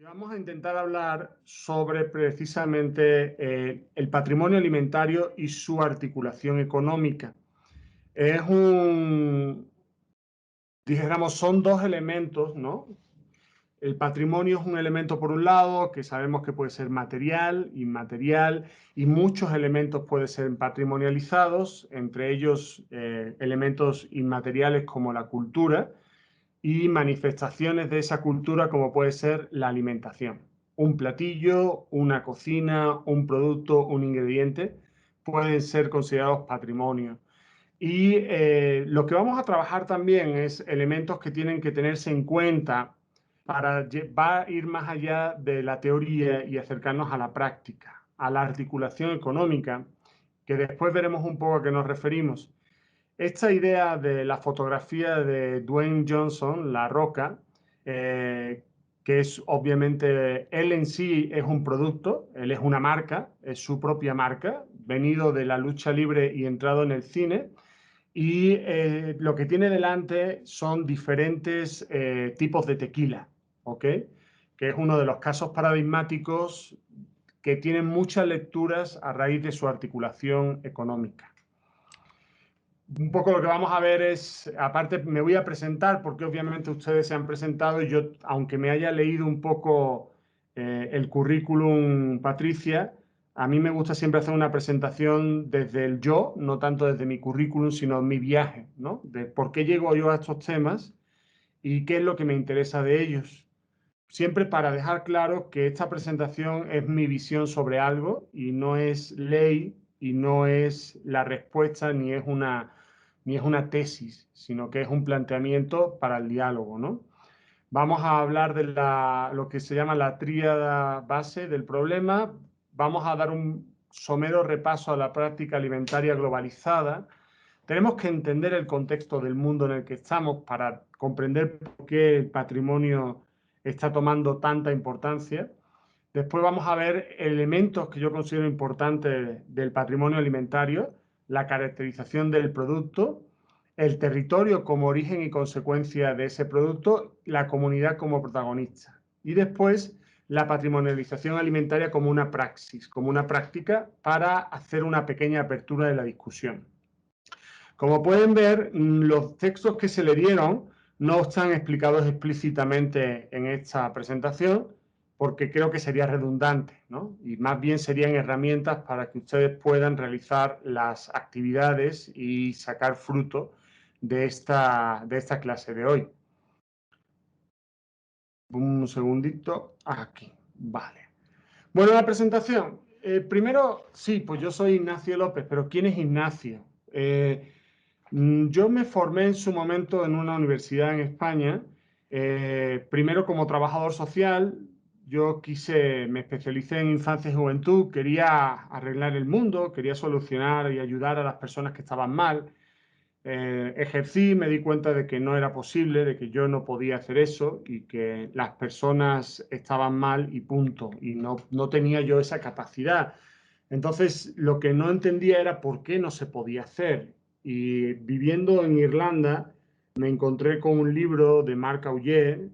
Vamos a intentar hablar sobre precisamente el patrimonio alimentario y su articulación económica. Es dijéramos, son dos elementos, ¿no? El patrimonio es un elemento por un lado, que sabemos que puede ser material, inmaterial, y muchos elementos pueden ser patrimonializados, entre ellos elementos inmateriales como la cultura, y manifestaciones de esa cultura como puede ser la alimentación. Un platillo, una cocina, un producto, un ingrediente pueden ser considerados patrimonio. Y lo que vamos a trabajar también es elementos que tienen que tenerse en cuenta para va a ir más allá de la teoría y acercarnos a la práctica, a la articulación económica, que después veremos un poco a qué nos referimos. Esta idea de la fotografía de Dwayne Johnson, La Roca, que es obviamente, él en sí es un producto, él es una marca, es su propia marca, venido de la lucha libre y entrado en el cine, y lo que tiene delante son diferentes tipos de tequila, ¿ok? Que es uno de los casos paradigmáticos que tienen muchas lecturas a raíz de su articulación económica. Un poco lo que vamos a ver es, aparte me voy a presentar porque obviamente ustedes se han presentado y yo, aunque me haya leído un poco el currículum, Patricia, a mí me gusta siempre hacer una presentación desde el yo, no tanto desde mi currículum, sino mi viaje, ¿no? De por qué llego yo a estos temas y qué es lo que me interesa de ellos. Siempre para dejar claro que esta presentación es mi visión sobre algo y no es ley y no es la respuesta ni es una tesis, sino que es un planteamiento para el diálogo, ¿no? Vamos a hablar de lo que se llama la tríada base del problema. Vamos a dar un somero repaso a la práctica alimentaria globalizada. Tenemos que entender el contexto del mundo en el que estamos para comprender por qué el patrimonio está tomando tanta importancia. Después vamos a ver elementos que yo considero importantes del patrimonio alimentario, la caracterización del producto, el territorio como origen y consecuencia de ese producto, la comunidad como protagonista. Y después la patrimonialización alimentaria como una praxis, como una práctica para hacer una pequeña apertura de la discusión. Como pueden ver, los textos que se le dieron no están explicados explícitamente en esta presentación porque creo que sería redundante, ¿no? Y más bien serían herramientas para que ustedes puedan realizar las actividades y sacar fruto de esta clase de hoy. Un segundito, aquí, vale. Bueno, la presentación. Primero, sí, pues yo soy Ignacio López, pero ¿quién es Ignacio? Yo me formé en su momento en una universidad en España, primero como trabajador social. Me especialicé en infancia y juventud, quería arreglar el mundo, quería solucionar y ayudar a las personas que estaban mal. Ejercí, me di cuenta de que no era posible, de que yo no podía hacer eso y que las personas estaban mal y punto, y no tenía yo esa capacidad. Entonces, lo que no entendía era por qué no se podía hacer. Y viviendo en Irlanda, me encontré con un libro de Marc Augé,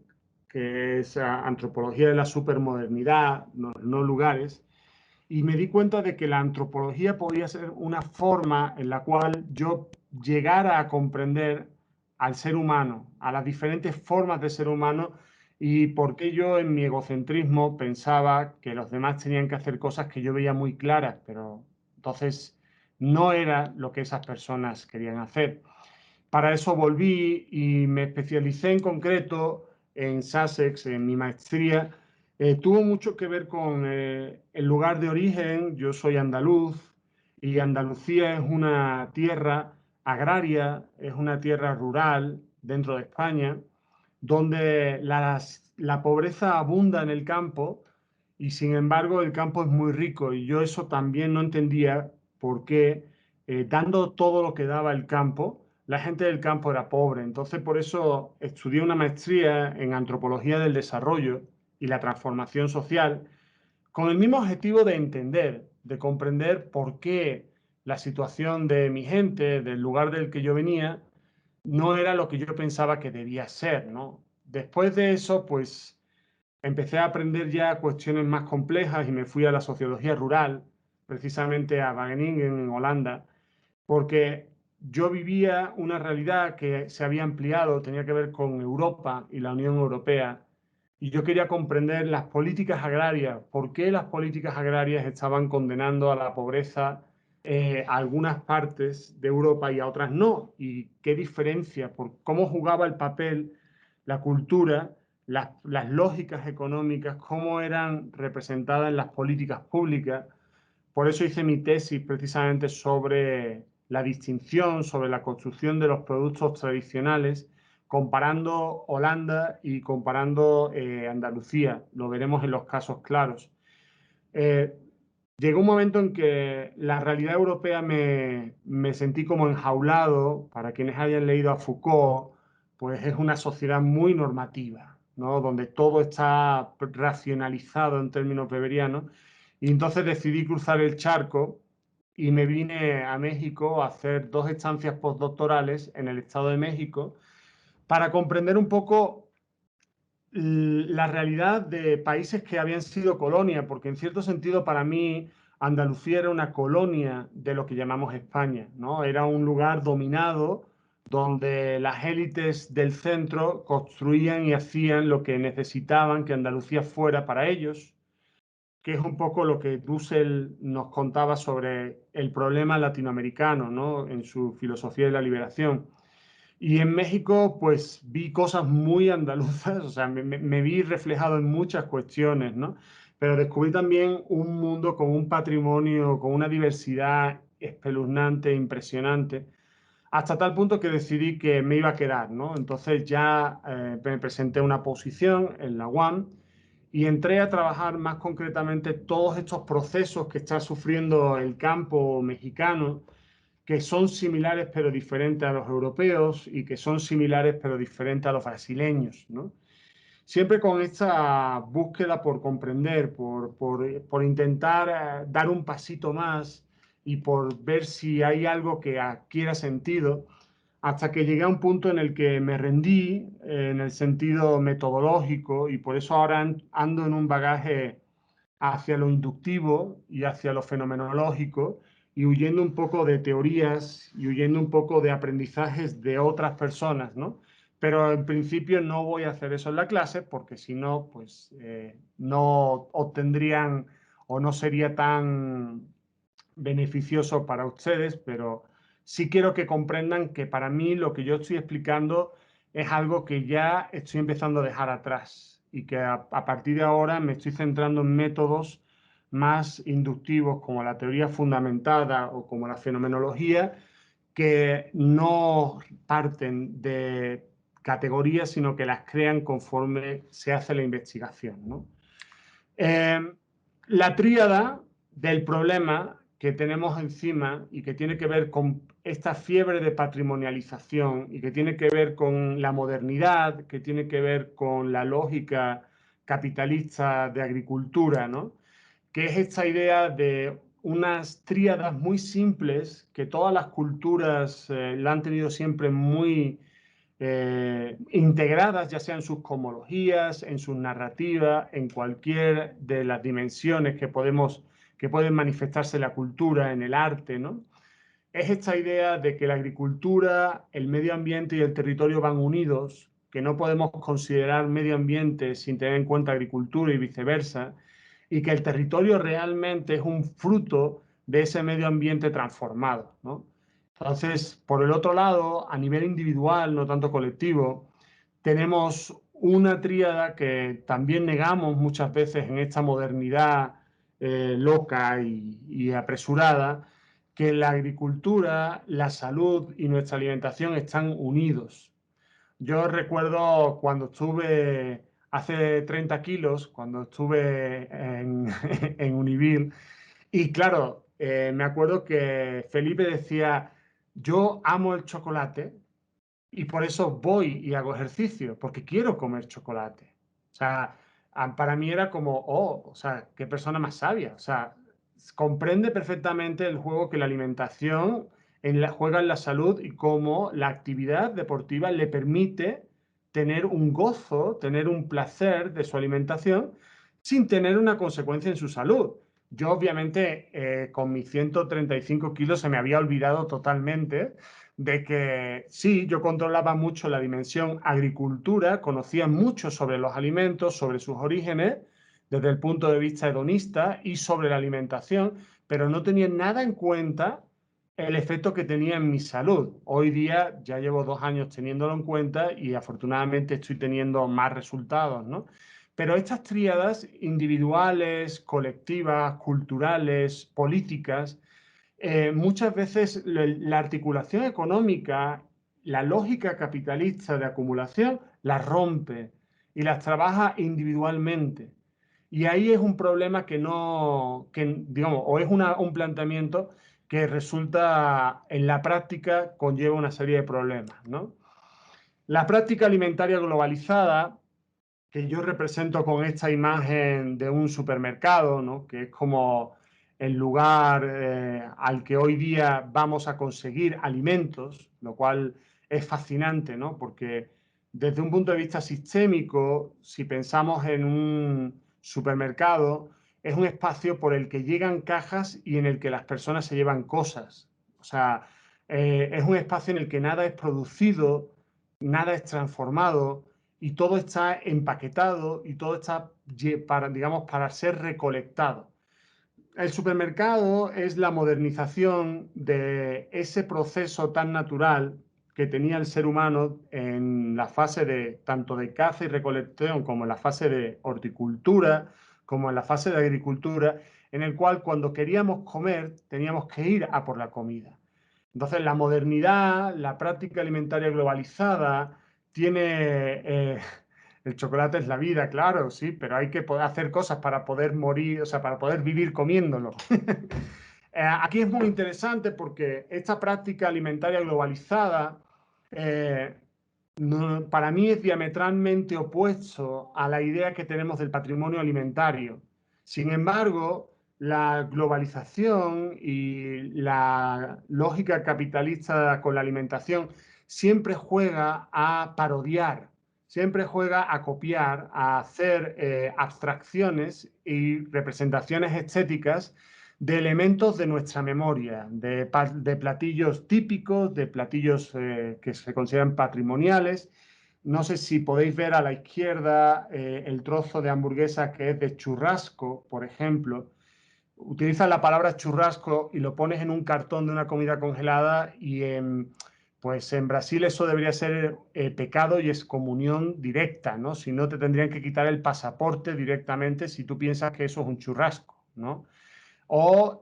que es Antropología de la Supermodernidad, no lugares, y me di cuenta de que la antropología podía ser una forma en la cual yo llegara a comprender al ser humano, a las diferentes formas de ser humano y por qué yo en mi egocentrismo pensaba que los demás tenían que hacer cosas que yo veía muy claras, pero entonces no era lo que esas personas querían hacer. Para eso volví y me especialicé en concreto en Sussex, en mi maestría. Tuvo mucho que ver con el lugar de origen. Yo soy andaluz y Andalucía es una tierra agraria, es una tierra rural dentro de España, donde la pobreza abunda en el campo y sin embargo el campo es muy rico y yo eso también no entendía por qué, dando todo lo que daba el campo, la gente del campo era pobre. Entonces, por eso estudié una maestría en antropología del desarrollo y la transformación social, con el mismo objetivo de entender, de comprender por qué la situación de mi gente, del lugar del que yo venía, no era lo que yo pensaba que debía ser, ¿no? Después de eso, pues empecé a aprender ya cuestiones más complejas y me fui a la sociología rural, precisamente a Wageningen en Holanda, porque yo vivía una realidad que se había ampliado, tenía que ver con Europa y la Unión Europea, y yo quería comprender las políticas agrarias, por qué las políticas agrarias estaban condenando a la pobreza a algunas partes de Europa y a otras no, y qué diferencia, por cómo jugaba el papel la cultura, las lógicas económicas, cómo eran representadas en las políticas públicas. Por eso hice mi tesis precisamente sobre la distinción, sobre la construcción de los productos tradicionales, comparando Holanda y comparando Andalucía. Lo veremos en los casos claros. Eh, Llegó un momento en que la realidad europea me sentí como enjaulado. Para quienes hayan leído a Foucault, pues es una sociedad muy normativa, ¿no? Donde todo está racionalizado en términos weberianos. Y entonces decidí cruzar el charco y me vine a México a hacer 2 estancias postdoctorales en el Estado de México para comprender un poco la realidad de países que habían sido colonia, porque en cierto sentido para mí Andalucía era una colonia de lo que llamamos España, ¿no? Era un lugar dominado donde las élites del centro construían y hacían lo que necesitaban que Andalucía fuera para ellos, que es un poco lo que Dussel nos contaba sobre el problema latinoamericano, ¿no? En su filosofía de la liberación. Y en México, pues vi cosas muy andaluzas, o sea, me vi reflejado en muchas cuestiones, ¿no? Pero descubrí también un mundo con un patrimonio, con una diversidad espeluznante, impresionante, hasta tal punto que decidí que me iba a quedar, ¿no? Entonces ya me presenté una posición en la UAM y entré a trabajar más concretamente todos estos procesos que está sufriendo el campo mexicano, que son similares pero diferentes a los europeos y que son similares pero diferentes a los brasileños, ¿no? Siempre con esta búsqueda por comprender, por intentar dar un pasito más y por ver si hay algo que adquiera sentido, hasta que llegué a un punto en el que me rendí en el sentido metodológico y por eso ahora ando en un bagaje hacia lo inductivo y hacia lo fenomenológico y huyendo un poco de teorías y huyendo un poco de aprendizajes de otras personas, ¿no? Pero en principio no voy a hacer eso en la clase porque si no, pues no obtendrían o no sería tan beneficioso para ustedes, pero sí quiero que comprendan que para mí lo que yo estoy explicando es algo que ya estoy empezando a dejar atrás y que a partir de ahora me estoy centrando en métodos más inductivos como la teoría fundamentada o como la fenomenología, que no parten de categorías, sino que las crean conforme se hace la investigación, ¿no? Eh, la tríada del problema que tenemos encima y que tiene que ver con esta fiebre de patrimonialización y que tiene que ver con la modernidad, que tiene que ver con la lógica capitalista de agricultura, ¿no? Que es esta idea de unas tríadas muy simples que todas las culturas la han tenido siempre muy integradas, ya sea en sus cosmologías, en sus narrativas, en cualquier de las dimensiones que pueden manifestarse la cultura, en el arte, ¿no? Es esta idea de que la agricultura, el medio ambiente y el territorio van unidos, que no podemos considerar medio ambiente sin tener en cuenta agricultura y viceversa, y que el territorio realmente es un fruto de ese medio ambiente transformado, ¿no? Entonces, por el otro lado, a nivel individual, no tanto colectivo, tenemos una tríada que también negamos muchas veces en esta modernidad loca y apresurada, que la agricultura, la salud y nuestra alimentación están unidos. Yo recuerdo cuando estuve hace 30 kilos, cuando estuve en Univil, y claro, me acuerdo que Felipe decía, yo amo el chocolate y por eso voy y hago ejercicio, porque quiero comer chocolate. O sea, para mí era como, oh, o sea, qué persona más sabia. O sea, comprende perfectamente el juego que la alimentación juega en la salud y cómo la actividad deportiva le permite tener un gozo, tener un placer de su alimentación sin tener una consecuencia en su salud. Yo, obviamente, con mis 135 kilos se me había olvidado totalmente de que sí, yo controlaba mucho la dimensión agricultura, conocía mucho sobre los alimentos, sobre sus orígenes, desde el punto de vista hedonista y sobre la alimentación, pero no tenía nada en cuenta el efecto que tenía en mi salud. Hoy día ya llevo 2 años teniéndolo en cuenta y afortunadamente estoy teniendo más resultados, ¿no? Pero estas tríadas individuales, colectivas, culturales, políticas, muchas veces la articulación económica, la lógica capitalista de acumulación, las rompe y las trabaja individualmente. Y ahí es un problema que no, que, digamos, o es un planteamiento que resulta en la práctica conlleva una serie de problemas, ¿no? La práctica alimentaria globalizada, que yo represento con esta imagen de un supermercado, ¿no? Que es como el lugar al que hoy día vamos a conseguir alimentos, lo cual es fascinante, ¿no? Porque desde un punto de vista sistémico, si pensamos en un supermercado, es un espacio por el que llegan cajas y en el que las personas se llevan cosas. O sea, es un espacio en el que nada es producido, nada es transformado, y todo está empaquetado y todo está para, digamos, para ser recolectado. El supermercado es la modernización de ese proceso tan natural que tenía el ser humano en la fase de tanto de caza y recolección como en la fase de horticultura, como en la fase de agricultura, en el cual cuando queríamos comer teníamos que ir a por la comida. Entonces, la modernidad, la práctica alimentaria globalizada, tiene el chocolate es la vida, claro, sí, pero hay que poder hacer cosas para poder morir, o sea, para poder vivir comiéndolo. Aquí es muy interesante porque esta práctica alimentaria globalizada eh, para mí es diametralmente opuesto a la idea que tenemos del patrimonio alimentario. Sin embargo, la globalización y la lógica capitalista con la alimentación siempre juega a parodiar, siempre juega a copiar, a hacer abstracciones y representaciones estéticas de elementos de nuestra memoria, de platillos típicos, de platillos que se consideran patrimoniales. No sé si podéis ver a la izquierda el trozo de hamburguesa que es de churrasco, por ejemplo. Utilizas la palabra churrasco y lo pones en un cartón de una comida congelada y pues en Brasil eso debería ser pecado y excomunión directa, ¿no? Si no, te tendrían que quitar el pasaporte directamente si tú piensas que eso es un churrasco, ¿no? O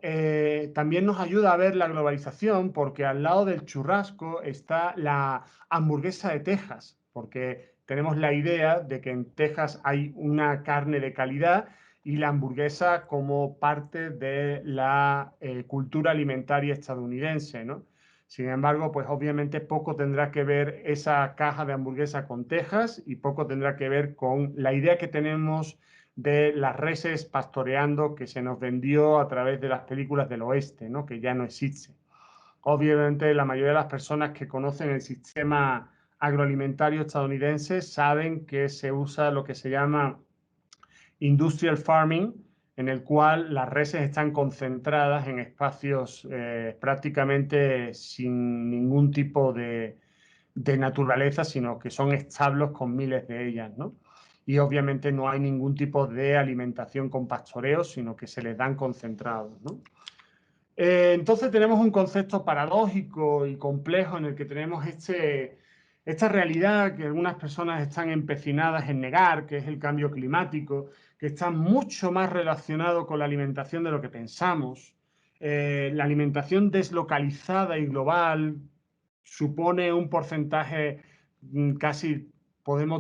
también nos ayuda a ver la globalización porque al lado del churrasco está la hamburguesa de Texas, porque tenemos la idea de que en Texas hay una carne de calidad y la hamburguesa como parte de la cultura alimentaria estadounidense, ¿no? Sin embargo, pues obviamente poco tendrá que ver esa caja de hamburguesa con Texas y poco tendrá que ver con la idea que tenemos de las reses pastoreando que se nos vendió a través de las películas del oeste, ¿no? Que ya no existe. Obviamente, la mayoría de las personas que conocen el sistema agroalimentario estadounidense saben que se usa lo que se llama industrial farming, en el cual las reses están concentradas en espacios prácticamente sin ningún tipo de naturaleza, sino que son establos con miles de ellas, ¿no? Y obviamente no hay ningún tipo de alimentación con pastoreo, sino que se les dan concentrados, ¿no? Entonces tenemos un concepto paradójico y complejo en el que tenemos esta realidad que algunas personas están empecinadas en negar, que es el cambio climático, que está mucho más relacionado con la alimentación de lo que pensamos. La alimentación deslocalizada y global supone un porcentaje casi,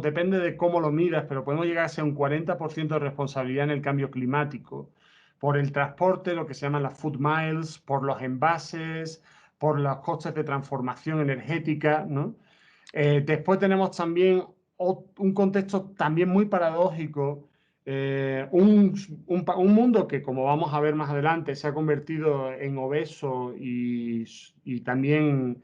depende de cómo lo midas, pero podemos llegar a ser un 40% de responsabilidad en el cambio climático por el transporte, lo que se llaman las food miles, por los envases, por los costes de transformación energética, ¿no? Después tenemos también un contexto también muy paradójico, un mundo que, como vamos a ver más adelante, se ha convertido en obeso y también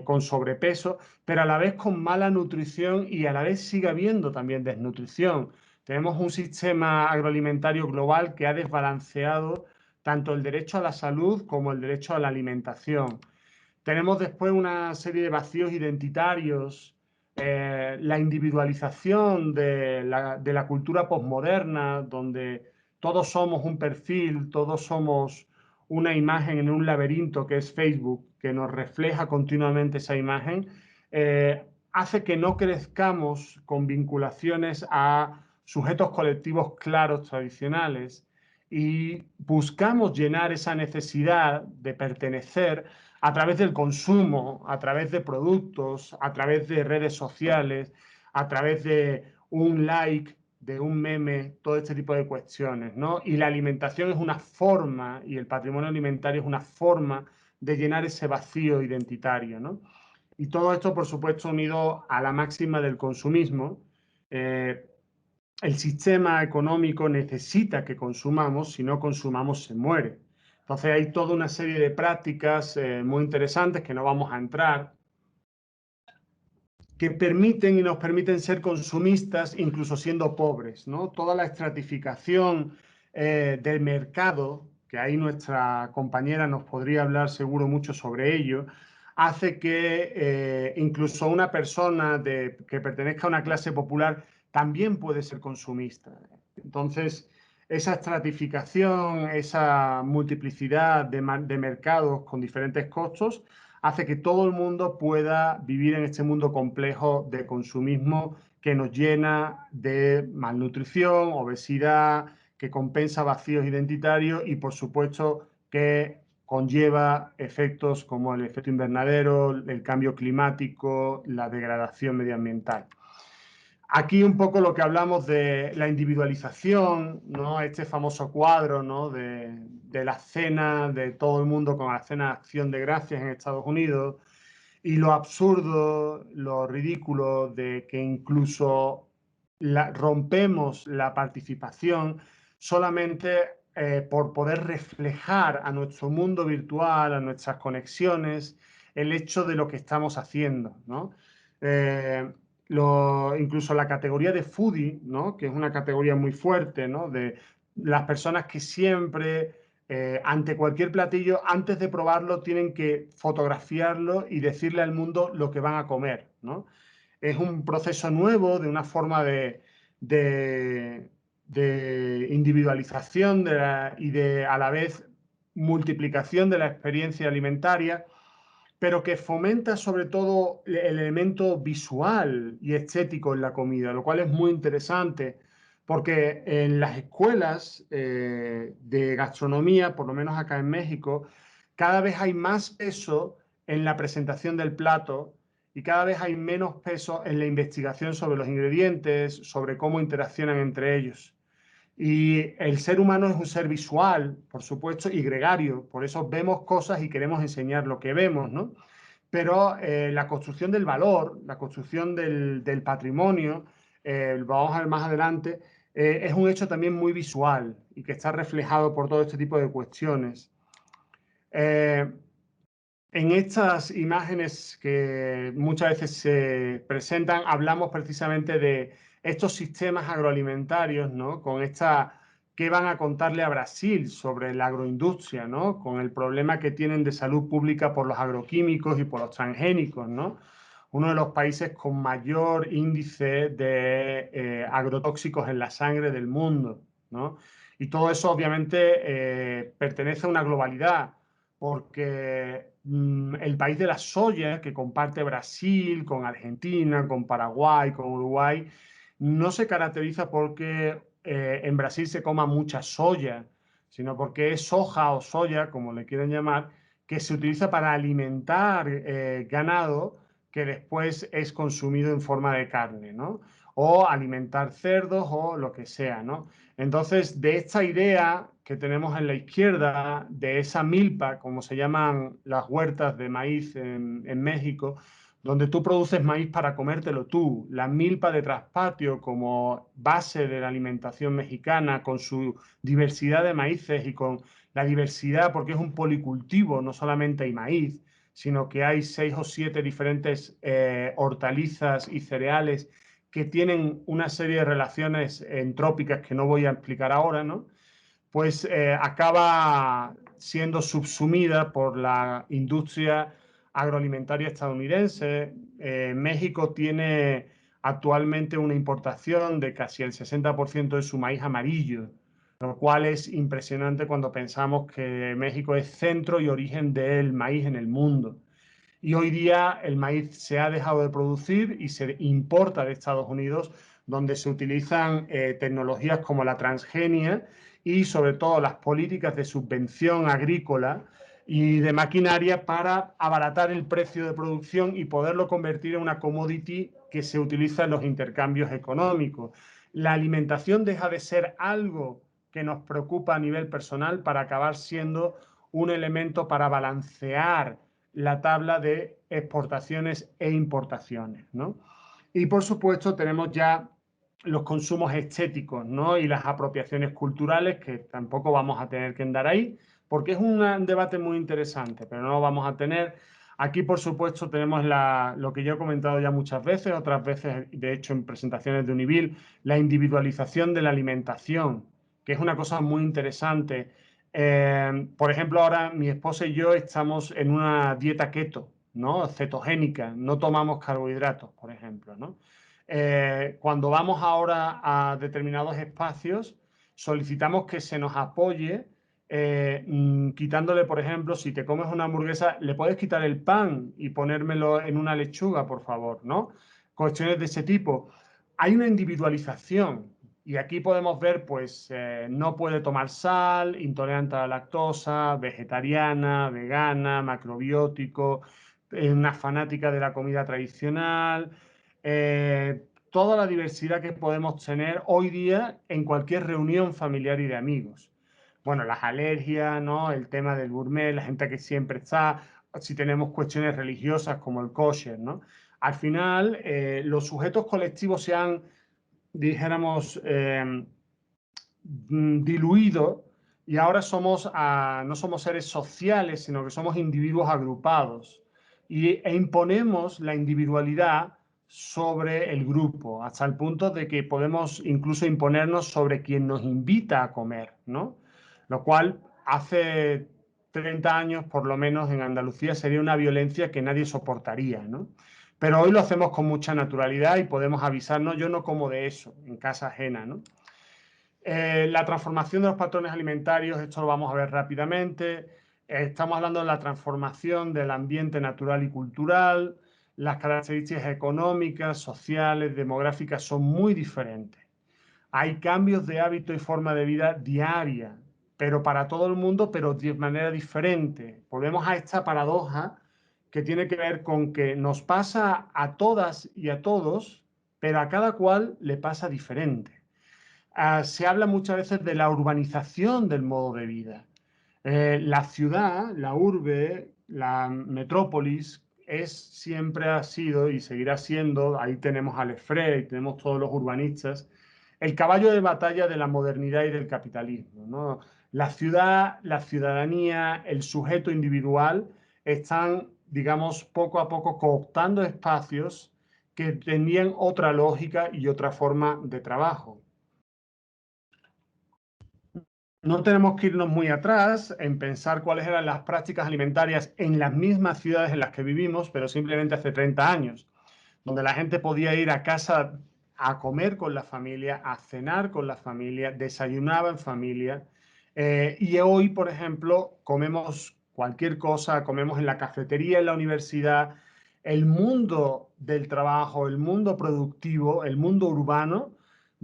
con sobrepeso, pero a la vez con mala nutrición y a la vez sigue habiendo también desnutrición. Tenemos un sistema agroalimentario global que ha desbalanceado tanto el derecho a la salud como el derecho a la alimentación. Tenemos después una serie de vacíos identitarios, la individualización de la cultura posmoderna, donde todos somos un perfil, todos somos una imagen en un laberinto que es Facebook, que nos refleja continuamente esa imagen, hace que no crezcamos con vinculaciones a sujetos colectivos claros tradicionales y buscamos llenar esa necesidad de pertenecer a través del consumo, a través de productos, a través de redes sociales, a través de un like, de un meme, todo este tipo de cuestiones, ¿no? Y la alimentación es una forma, y el patrimonio alimentario es una forma de llenar ese vacío identitario, ¿no? Y todo esto, por supuesto, unido a la máxima del consumismo. El sistema económico necesita que consumamos, si no consumamos se muere. Entonces hay toda una serie de prácticas muy interesantes que no vamos a entrar, que permiten y nos permiten ser consumistas incluso siendo pobres, ¿no? Toda la estratificación del mercado, que ahí nuestra compañera nos podría hablar seguro mucho sobre ello, hace que incluso una persona que pertenezca a una clase popular también puede ser consumista. Entonces, esa estratificación, esa multiplicidad de mercados con diferentes costos, hace que todo el mundo pueda vivir en este mundo complejo de consumismo que nos llena de malnutrición, obesidad, que compensa vacíos identitarios y, por supuesto, que conlleva efectos como el efecto invernadero, el cambio climático, la degradación medioambiental. Aquí un poco lo que hablamos de la individualización, ¿no? Este famoso cuadro, ¿no? de la cena de todo el mundo con la cena de Acción de Gracias en Estados Unidos, y lo absurdo, lo ridículo de que incluso rompemos la participación solamente por poder reflejar a nuestro mundo virtual, a nuestras conexiones, el hecho de lo que estamos haciendo, ¿no? Incluso la categoría de foodie, ¿no? Que es una categoría muy fuerte, ¿no? De las personas que siempre, ante cualquier platillo, antes de probarlo, tienen que fotografiarlo y decirle al mundo lo que van a comer, ¿no? Es un proceso nuevo de una forma de, de individualización y de, a la vez, multiplicación de la experiencia alimentaria, pero que fomenta sobre todo el elemento visual y estético en la comida, lo cual es muy interesante porque en las escuelas de gastronomía, por lo menos acá en México, cada vez hay más peso en la presentación del plato y cada vez hay menos peso en la investigación sobre los ingredientes, sobre cómo interaccionan entre ellos. Y el ser humano es un ser visual, por supuesto, y gregario. Por eso vemos cosas y queremos enseñar lo que vemos, ¿no? Pero la construcción del valor, la construcción del patrimonio, lo vamos a ver más adelante, es un hecho también muy visual y que está reflejado por todo este tipo de cuestiones. En estas imágenes que muchas veces se presentan, hablamos precisamente de estos sistemas agroalimentarios, ¿no? Con esta, ¿qué van a contarle a Brasil sobre la agroindustria, ¿no? Con el problema que tienen de salud pública por los agroquímicos y por los transgénicos, ¿no? Uno de los países con mayor índice de agrotóxicos en la sangre del mundo, ¿no? Y todo eso obviamente pertenece a una globalidad porque el país de la soya, que comparte Brasil con Argentina, con Paraguay, con Uruguay, no se caracteriza porque en Brasil se coma mucha soya, sino porque es soja o soya, como le quieren llamar, que se utiliza para alimentar ganado que después es consumido en forma de carne, ¿no? O alimentar cerdos o lo que sea, ¿no? Entonces, de esta idea que tenemos en la izquierda, de esa milpa, como se llaman las huertas de maíz en México, donde tú produces maíz para comértelo tú, la milpa de traspatio como base de la alimentación mexicana, con su diversidad de maíces y con la diversidad, porque es un policultivo, no solamente hay maíz, sino que hay 6 o 7 diferentes hortalizas y cereales que tienen una serie de relaciones entrópicas que no voy a explicar ahora, ¿no? Pues acaba siendo subsumida por la industria agroalimentaria estadounidense. México tiene actualmente una importación de casi el 60% de su maíz amarillo, lo cual es impresionante cuando pensamos que México es centro y origen del maíz en el mundo. Y hoy día el maíz se ha dejado de producir y se importa de Estados Unidos, donde se utilizan tecnologías como la transgenia y sobre todo las políticas de subvención agrícola y de maquinaria para abaratar el precio de producción y poderlo convertir en una commodity que se utiliza en los intercambios económicos. La alimentación deja de ser algo que nos preocupa a nivel personal para acabar siendo un elemento para balancear la tabla de exportaciones e importaciones, ¿no? Y por supuesto tenemos ya los consumos estéticos, ¿no? Y las apropiaciones culturales, que tampoco vamos a tener que andar ahí, porque es un debate muy interesante, pero no lo vamos a tener. Aquí, por supuesto, tenemos lo que yo he comentado ya muchas veces, otras veces, de hecho, en presentaciones de Univil, la individualización de la alimentación, que es una cosa muy interesante. Por ejemplo, ahora mi esposa y yo estamos en una dieta keto, ¿no? Cetogénica, no tomamos carbohidratos, por ejemplo, ¿no? Cuando vamos ahora a determinados espacios, solicitamos que se nos apoye quitándole, por ejemplo, si te comes una hamburguesa, le puedes quitar el pan y ponérmelo en una lechuga, por favor, ¿no? Cuestiones de ese tipo. Hay una individualización y aquí podemos ver, pues, no puede tomar sal, intolerante a la lactosa, vegetariana, vegana, macrobiótico, una fanática de la comida tradicional, toda la diversidad que podemos tener hoy día en cualquier reunión familiar y de amigos. Bueno, las alergias, ¿no? El tema del gourmet, la gente que siempre está, si tenemos cuestiones religiosas como el kosher, ¿no? Al final, los sujetos colectivos se han, dijéramos, diluido y ahora no somos seres sociales, sino que somos individuos agrupados e imponemos la individualidad sobre el grupo, hasta el punto de que podemos incluso imponernos sobre quien nos invita a comer, ¿no? Lo cual hace 30 años, por lo menos en Andalucía, sería una violencia que nadie soportaría, ¿no? Pero hoy lo hacemos con mucha naturalidad y podemos avisarnos, yo no como de eso, en casa ajena, ¿no? La transformación de los patrones alimentarios, esto lo vamos a ver rápidamente. Estamos hablando de la transformación del ambiente natural y cultural. Las características económicas, sociales, demográficas son muy diferentes. Hay cambios de hábito y forma de vida diaria, pero para todo el mundo, pero de manera diferente. Volvemos a esta paradoja que tiene que ver con que nos pasa a todas y a todos, pero a cada cual le pasa diferente. Se habla muchas veces de la urbanización del modo de vida. La ciudad, la urbe, la metrópolis, siempre ha sido y seguirá siendo, ahí tenemos a Lefebvre, tenemos todos los urbanistas, el caballo de batalla de la modernidad y del capitalismo, ¿no? La ciudad, la ciudadanía, el sujeto individual están, digamos, poco a poco cooptando espacios que tenían otra lógica y otra forma de trabajo. No tenemos que irnos muy atrás en pensar cuáles eran las prácticas alimentarias en las mismas ciudades en las que vivimos, pero simplemente hace 30 años, donde la gente podía ir a casa a comer con la familia, a cenar con la familia, desayunaba en familia. Y hoy, por ejemplo, comemos cualquier cosa, comemos en la cafetería, en la universidad. El mundo del trabajo, el mundo productivo, el mundo urbano,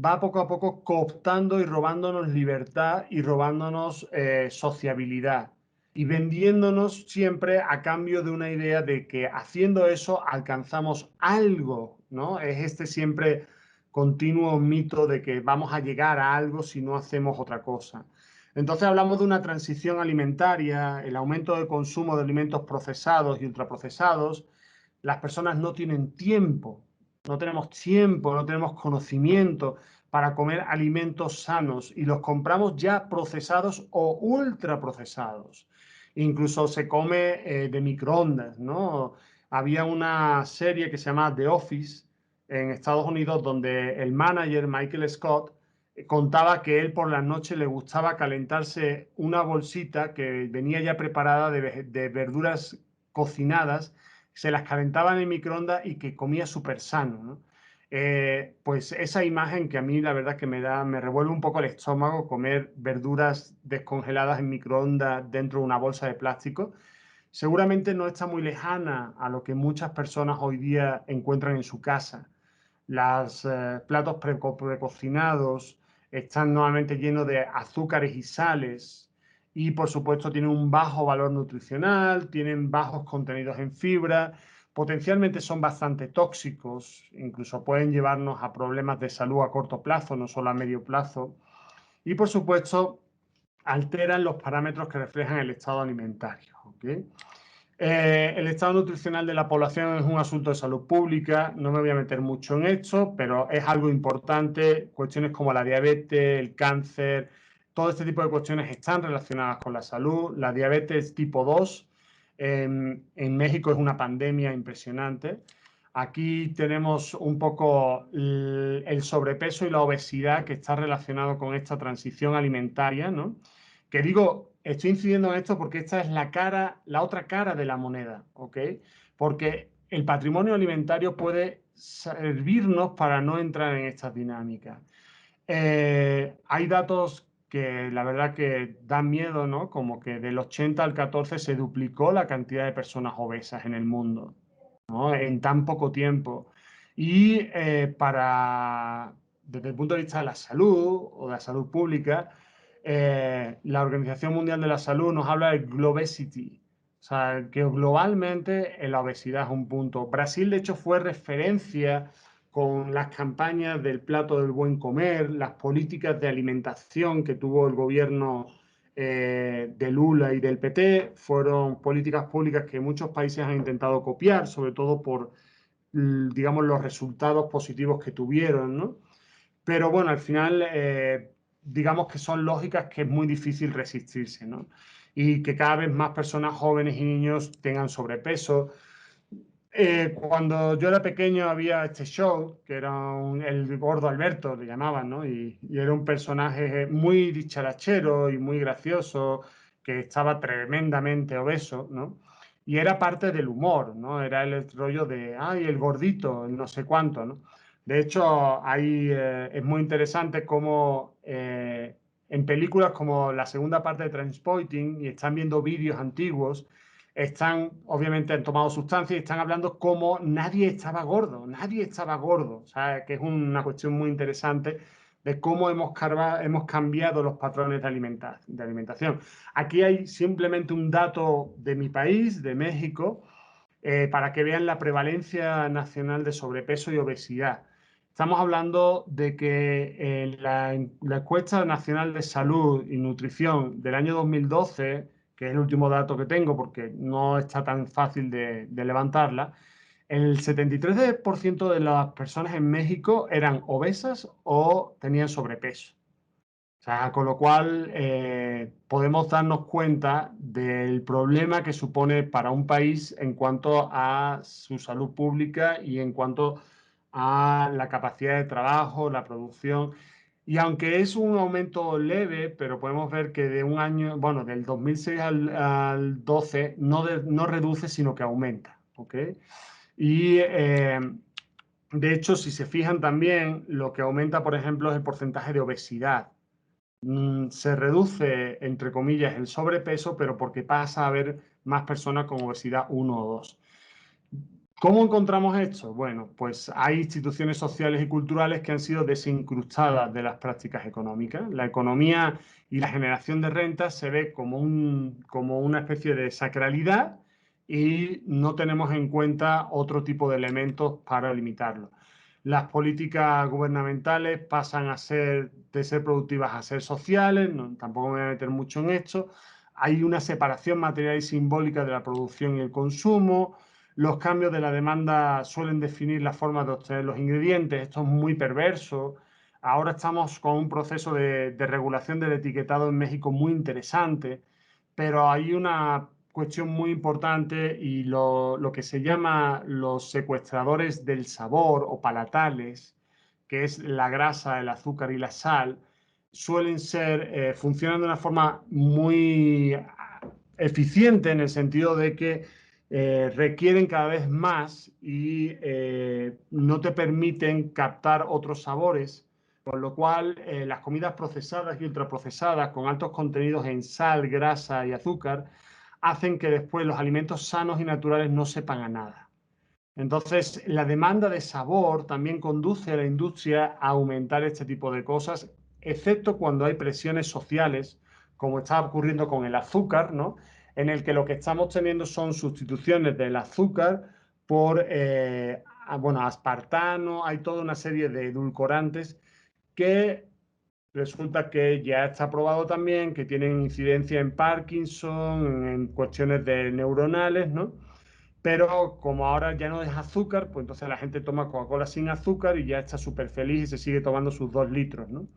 va poco a poco cooptando y robándonos libertad y robándonos sociabilidad y vendiéndonos siempre a cambio de una idea de que haciendo eso alcanzamos algo, ¿no? Es este siempre continuo mito de que vamos a llegar a algo si no hacemos otra cosa. Entonces hablamos de una transición alimentaria, el aumento del consumo de alimentos procesados y ultraprocesados. Las personas no tienen tiempo, no tenemos tiempo, no tenemos conocimiento para comer alimentos sanos y los compramos ya procesados o ultraprocesados. incluso se come de microondas, ¿no? Había una serie que se llama The Office en Estados Unidos donde el manager Michael Scott contaba que él por las noches le gustaba calentarse una bolsita que venía ya preparada de verduras cocinadas, se las calentaba en el microondas y que comía súper sano, ¿no? Pues esa imagen que a mí la verdad que me revuelve un poco el estómago comer verduras descongeladas en microondas dentro de una bolsa de plástico, seguramente no está muy lejana a lo que muchas personas hoy día encuentran en su casa. Los platos precocinados están normalmente llenos de azúcares y sales y por supuesto tienen un bajo valor nutricional, tienen bajos contenidos en fibra, potencialmente son bastante tóxicos, incluso pueden llevarnos a problemas de salud a corto plazo, no solo a medio plazo, y por supuesto alteran los parámetros que reflejan el estado alimentario. ¿Okay? El estado nutricional de la población es un asunto de salud pública, no me voy a meter mucho en esto, pero es algo importante. Cuestiones como la diabetes, el cáncer, todo este tipo de cuestiones están relacionadas con la salud. La diabetes tipo 2 en México es una pandemia impresionante. Aquí tenemos un poco el sobrepeso y la obesidad que está relacionado con esta transición alimentaria, ¿no? Que digo, estoy incidiendo en esto porque esta es la otra cara de la moneda, ¿ok? Porque el patrimonio alimentario puede servirnos para no entrar en estas dinámicas. Hay datos que la verdad que dan miedo, ¿no? Como que del 80 al 14 se duplicó la cantidad de personas obesas en el mundo, ¿no? En tan poco tiempo. Y desde el punto de vista de la salud o de la salud pública, la Organización Mundial de la Salud nos habla de globesity, o sea, que globalmente la obesidad es un punto. Brasil, de hecho, fue referencia con las campañas del plato del buen comer, las políticas de alimentación que tuvo el gobierno de Lula y del PT, fueron políticas públicas que muchos países han intentado copiar, sobre todo por, digamos, los resultados positivos que tuvieron, ¿no? Pero bueno, al final, digamos que son lógicas que es muy difícil resistirse, ¿no? Y que cada vez más personas jóvenes y niños tengan sobrepeso. Cuando yo era pequeño había este show, que era el gordo Alberto, le llamaban, ¿no? Y era un personaje muy dicharachero y muy gracioso, que estaba tremendamente obeso, ¿no? Y era parte del humor, ¿no? Era el rollo de, ay, el gordito, el no sé cuánto, ¿no? De hecho, es muy interesante cómo en películas como la segunda parte de Trainspotting, y están viendo vídeos antiguos, obviamente han tomado sustancias y están hablando como nadie estaba gordo, o sea, que es una cuestión muy interesante de cómo hemos cambiado los patrones de alimentación. Aquí hay simplemente un dato de mi país, de México, para que vean la prevalencia nacional de sobrepeso y obesidad. Estamos hablando de que la encuesta nacional de salud y nutrición del año 2012, que es el último dato que tengo porque no está tan fácil de levantarla, el 73% de las personas en México eran obesas o tenían sobrepeso. O sea, con lo cual podemos darnos cuenta del problema que supone para un país en cuanto a su salud pública y en cuanto a la capacidad de trabajo, la producción. Y aunque es un aumento leve, pero podemos ver que de un año, bueno, del 2006 al 12 no reduce, sino que aumenta. ¿Ok? Y de hecho, si se fijan también, lo que aumenta, por ejemplo, es el porcentaje de obesidad. Se reduce, entre comillas, el sobrepeso, pero porque pasa a haber más personas con obesidad 1 o 2. ¿Cómo encontramos esto? Bueno, pues hay instituciones sociales y culturales que han sido desincrustadas de las prácticas económicas. La economía y la generación de rentas se ve como una especie de sacralidad y no tenemos en cuenta otro tipo de elementos para limitarlo. Las políticas gubernamentales pasan de ser productivas a ser sociales, tampoco me voy a meter mucho en esto. Hay una separación material y simbólica de la producción y el consumo. Los cambios de la demanda suelen definir la forma de obtener los ingredientes. Esto es muy perverso. Ahora estamos con un proceso de regulación del etiquetado en México muy interesante, pero hay una cuestión muy importante y lo que se llama los secuestradores del sabor o palatales, que es la grasa, el azúcar y la sal, suelen ser, funcionan de una forma muy eficiente en el sentido de que requieren cada vez más y no te permiten captar otros sabores, con lo cual las comidas procesadas y ultraprocesadas con altos contenidos en sal, grasa y azúcar hacen que después los alimentos sanos y naturales no sepan a nada. Entonces, la demanda de sabor también conduce a la industria a aumentar este tipo de cosas, excepto cuando hay presiones sociales, como está ocurriendo con el azúcar, ¿no? En el que lo que estamos teniendo son sustituciones del azúcar por, bueno, aspartano, hay toda una serie de edulcorantes que resulta que ya está probado también que tienen incidencia en Parkinson, en cuestiones de neuronales, ¿no? Pero como ahora ya no es azúcar, pues entonces la gente toma Coca-Cola sin azúcar y ya está súper feliz y se sigue tomando sus 2 litros, ¿no?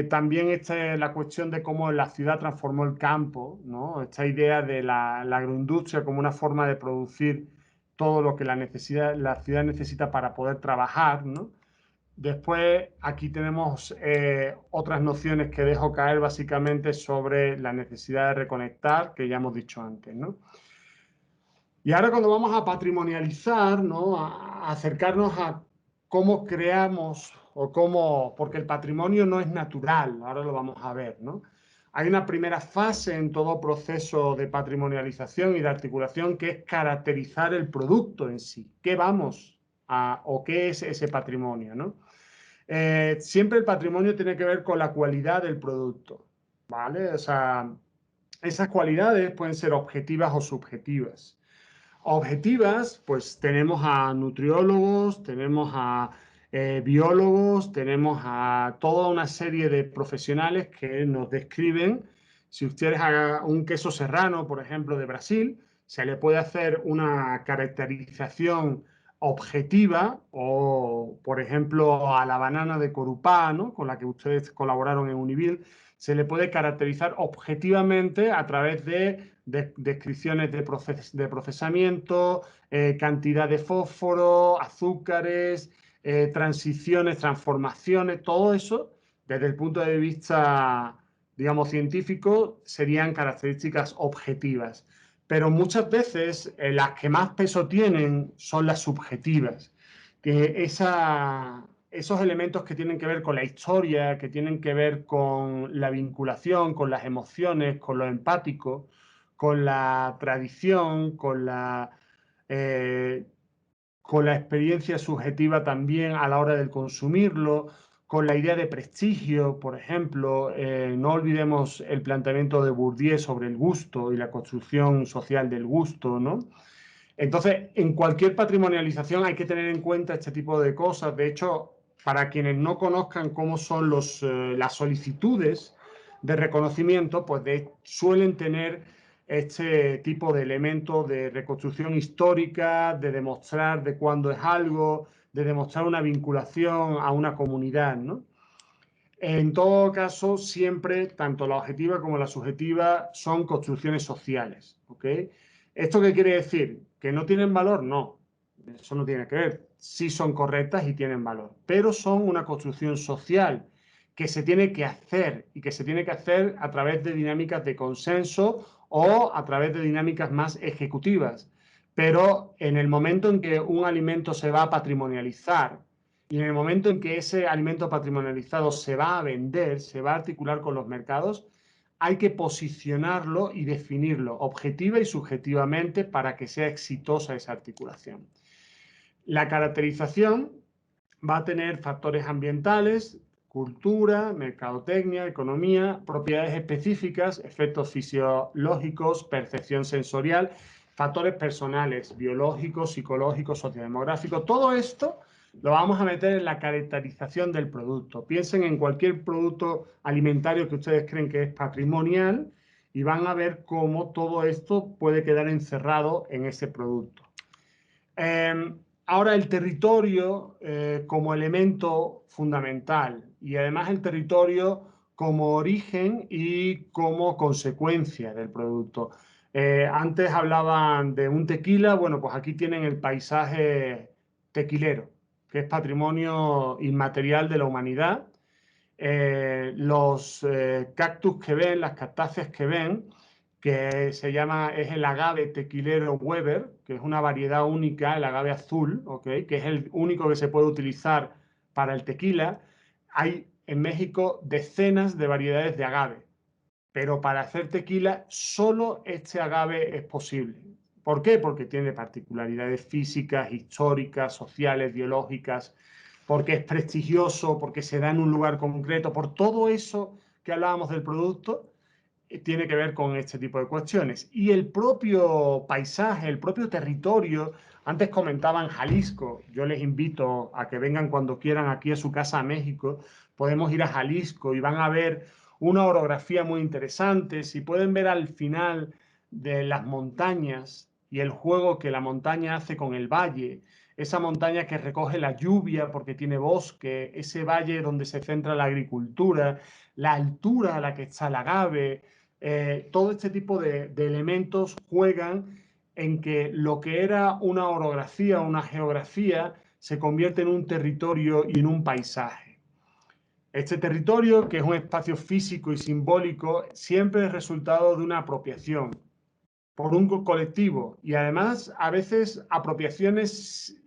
También esta es la cuestión de cómo la ciudad transformó el campo, ¿no? Esta idea de la agroindustria como una forma de producir todo lo que la ciudad necesita para poder trabajar, ¿no? Después, aquí tenemos otras nociones que dejo caer básicamente sobre la necesidad de reconectar, que ya hemos dicho antes, ¿no? Y ahora cuando vamos a patrimonializar, ¿no? A acercarnos a cómo creamos o cómo, porque el patrimonio no es natural, ahora lo vamos a ver, ¿no? Hay una primera fase en todo proceso de patrimonialización y de articulación que es caracterizar el producto en sí. ¿Qué vamos a, o qué es ese patrimonio, ¿no? Siempre el patrimonio tiene que ver con la cualidad del producto, ¿vale? O sea, esas cualidades pueden ser objetivas o subjetivas. Objetivas, pues tenemos a nutriólogos, tenemos a biólogos, tenemos a toda una serie de profesionales que nos describen. Si ustedes hagan un queso serrano, por ejemplo, de Brasil, se le puede hacer una caracterización objetiva o, por ejemplo, a la banana de Corupá, ¿no? Con la que ustedes colaboraron en Univil, se le puede caracterizar objetivamente a través de descripciones de procesamiento, cantidad de fósforo, azúcares, transiciones, transformaciones, todo eso, desde el punto de vista, digamos, científico, serían características objetivas. Pero muchas veces las que más peso tienen son las subjetivas, que esos elementos que tienen que ver con la historia, que tienen que ver con la vinculación, con las emociones, con lo empático, con la tradición, eh, con la experiencia subjetiva también a la hora de consumirlo, con la idea de prestigio, por ejemplo. No olvidemos el planteamiento de Bourdieu sobre el gusto y la construcción social del gusto, ¿no? Entonces, en cualquier patrimonialización hay que tener en cuenta este tipo de cosas. De hecho, para quienes no conozcan cómo son las solicitudes de reconocimiento, pues suelen tener este tipo de elementos de reconstrucción histórica, de demostrar de cuándo es algo, de demostrar una vinculación a una comunidad, ¿no? En todo caso, siempre, tanto la objetiva como la subjetiva son construcciones sociales, ¿ok? ¿Esto qué quiere decir? ¿Que no tienen valor? No, eso no tiene que ver. Sí son correctas y tienen valor, pero son una construcción social que se tiene que hacer y que se tiene que hacer a través de dinámicas de consenso o a través de dinámicas más ejecutivas. Pero en el momento en que un alimento se va a patrimonializar, y en el momento en que ese alimento patrimonializado se va a vender, se va a articular con los mercados, hay que posicionarlo y definirlo objetiva y subjetivamente para que sea exitosa esa articulación. La caracterización va a tener factores ambientales, cultura, mercadotecnia, economía, propiedades específicas, efectos fisiológicos, percepción sensorial, factores personales, biológicos, psicológicos, sociodemográficos. Todo esto lo vamos a meter en la caracterización del producto. Piensen en cualquier producto alimentario que ustedes creen que es patrimonial y van a ver cómo todo esto puede quedar encerrado en ese producto. Ahora el territorio como elemento fundamental y además el territorio como origen y como consecuencia del producto. Antes hablaban de un tequila, bueno, pues aquí tienen el paisaje tequilero, que es patrimonio inmaterial de la humanidad. Los cactus que ven, las cactáceas que ven, que es el agave tequilero Weber, que es una variedad única, el agave azul, ¿okay? Que es el único que se puede utilizar para el tequila. Hay en México decenas de variedades de agave, pero para hacer tequila solo este agave es posible. ¿Por qué? Porque tiene particularidades físicas, históricas, sociales, biológicas, porque es prestigioso, porque se da en un lugar concreto, por todo eso que hablábamos del producto, tiene que ver con este tipo de cuestiones. Y el propio paisaje, el propio territorio, antes comentaban Jalisco, yo les invito a que vengan cuando quieran aquí a su casa a México, podemos ir a Jalisco y van a ver una orografía muy interesante, si pueden ver al final de las montañas y el juego que la montaña hace con el valle, esa montaña que recoge la lluvia porque tiene bosque, ese valle donde se centra la agricultura, la altura a la que está el agave, todo este tipo de elementos juegan en que lo que era una orografía, una geografía, se convierte en un territorio y en un paisaje. Este territorio, que es un espacio físico y simbólico, siempre es resultado de una apropiación por un colectivo y además a veces apropiaciones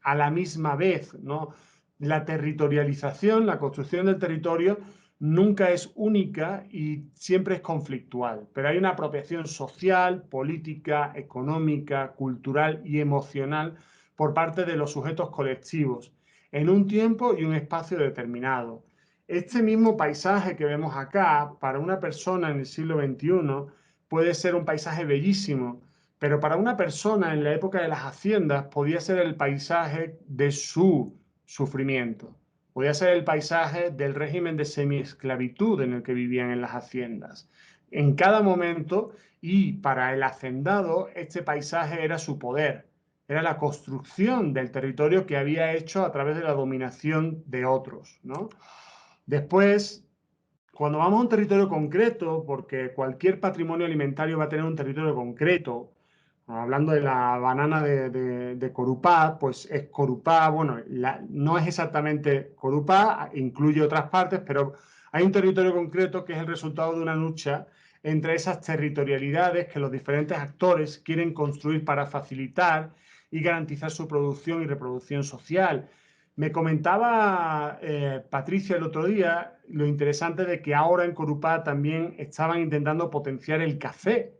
a la misma vez, ¿no? La territorialización, la construcción del territorio nunca es única y siempre es conflictual, pero hay una apropiación social, política, económica, cultural y emocional por parte de los sujetos colectivos en un tiempo y un espacio determinado. Este mismo paisaje que vemos acá, para una persona en el siglo XXI, puede ser un paisaje bellísimo, pero para una persona en la época de las haciendas podía ser el paisaje de su sufrimiento, podía ser el paisaje del régimen de semiesclavitud en el que vivían en las haciendas. En cada momento, y para el hacendado, este paisaje era su poder, era la construcción del territorio que había hecho a través de la dominación de otros, ¿no? Después, cuando vamos a un territorio concreto, porque cualquier patrimonio alimentario va a tener un territorio concreto, hablando de la banana de Corupá, pues es Corupá, bueno, no es exactamente Corupá, incluye otras partes, pero hay un territorio concreto que es el resultado de una lucha entre esas territorialidades que los diferentes actores quieren construir para facilitar y garantizar su producción y reproducción social. Me comentaba Patricia el otro día lo interesante de que ahora en Corupá también estaban intentando potenciar el café,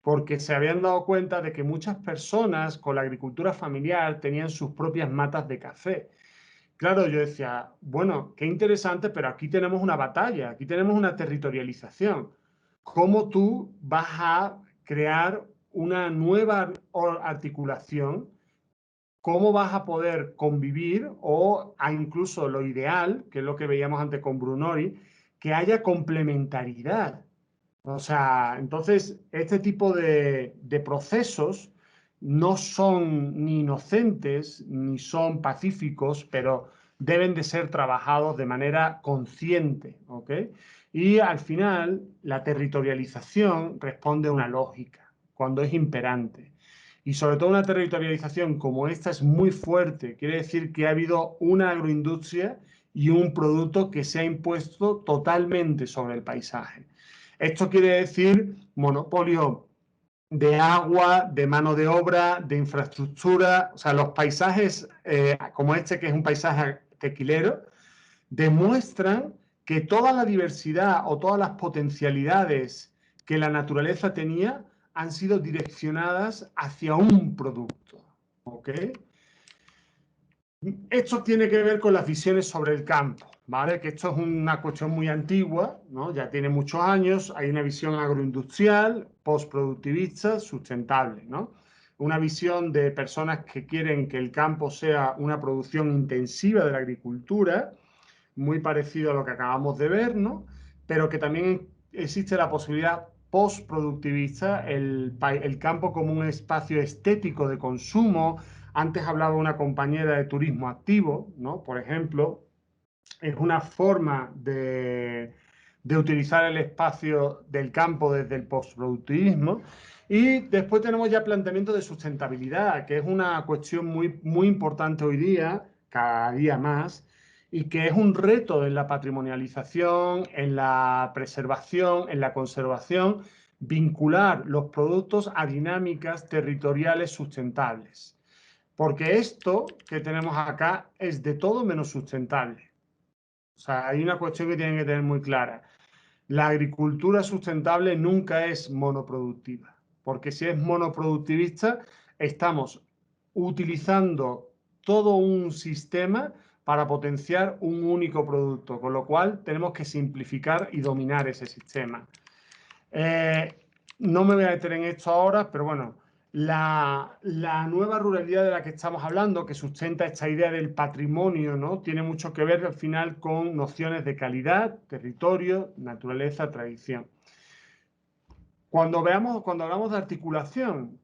porque se habían dado cuenta de que muchas personas con la agricultura familiar tenían sus propias matas de café. Claro, yo decía, bueno, qué interesante, pero aquí tenemos una batalla, aquí tenemos una territorialización. ¿Cómo tú vas a crear una nueva articulación? ¿Cómo vas a poder convivir o a incluso lo ideal, que es lo que veíamos antes con Brunori, que haya complementariedad? O sea, entonces, este tipo de procesos no son ni inocentes ni son pacíficos, pero deben de ser trabajados de manera consciente, ¿ok? Y al final, la territorialización responde a una lógica, cuando es imperante. Y sobre todo una territorialización como esta es muy fuerte, quiere decir que ha habido una agroindustria y un producto que se ha impuesto totalmente sobre el paisaje. Esto quiere decir monopolio de agua, de mano de obra, de infraestructura. O sea, los paisajes como este, que es un paisaje tequilero, demuestran que toda la diversidad o todas las potencialidades que la naturaleza tenía han sido direccionadas hacia un producto. ¿Ok? Esto tiene que ver con las visiones sobre el campo, ¿vale? Que esto es una cuestión muy antigua, ¿no? Ya tiene muchos años, hay una visión agroindustrial, postproductivista, sustentable, ¿no? Una visión de personas que quieren que el campo sea una producción intensiva de la agricultura, muy parecido a lo que acabamos de ver, ¿no? Pero que también existe la posibilidad postproductivista, el campo como un espacio estético de consumo. Antes hablaba una compañera de turismo activo, ¿no? Por ejemplo, es una forma de utilizar el espacio del campo desde el postproductivismo. Y después tenemos ya planteamientos de sustentabilidad, que es una cuestión muy importante hoy día, cada día más, y que es un reto en la patrimonialización, en la preservación, en la conservación, vincular los productos a dinámicas territoriales sustentables. Porque esto que tenemos acá es de todo menos sustentable. O sea, hay una cuestión que tienen que tener muy clara. La agricultura sustentable nunca es monoproductiva, porque si es monoproductivista, estamos utilizando todo un sistema para potenciar un único producto, con lo cual tenemos que simplificar y dominar ese sistema. No me voy a meter en esto ahora, pero bueno, la nueva ruralidad de la que estamos hablando, que sustenta esta idea del patrimonio, ¿no? Tiene mucho que ver al final con nociones de calidad, territorio, naturaleza, tradición. Cuando hablamos de articulación,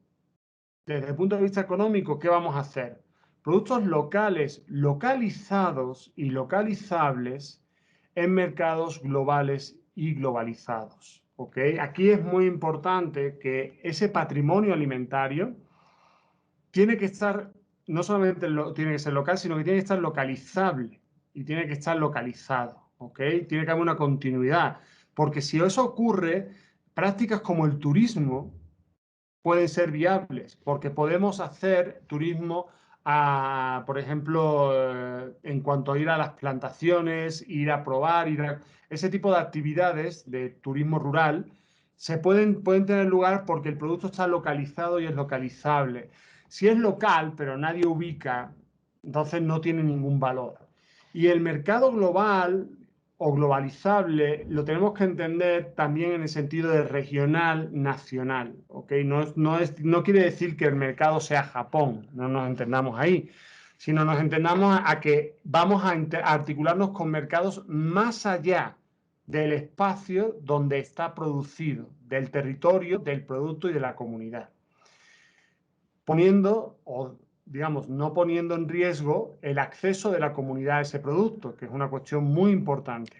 desde el punto de vista económico, ¿qué vamos a hacer? Productos locales, localizados y localizables en mercados globales y globalizados. ¿Okay? Aquí es muy importante que ese patrimonio alimentario tiene que estar, no solamente tiene que ser local, sino que tiene que estar localizable y tiene que estar localizado. ¿Okay? Tiene que haber una continuidad, porque si eso ocurre, prácticas como el turismo pueden ser viables, porque podemos hacer turismo, por ejemplo, en cuanto a ir a las plantaciones, ir a probar, ese tipo de actividades de turismo rural pueden tener lugar porque el producto está localizado y es localizable. Si es local, pero nadie ubica, entonces no tiene ningún valor. Y el mercado global o globalizable lo tenemos que entender también en el sentido de regional, nacional. ¿Okay? No quiere decir que el mercado sea Japón, no nos entendamos ahí, sino nos entendamos a que vamos a articularnos con mercados más allá del espacio donde está producido, del territorio, del producto y de la comunidad. Poniendo, o digamos, no poniendo en riesgo el acceso de la comunidad a ese producto, que es una cuestión muy importante.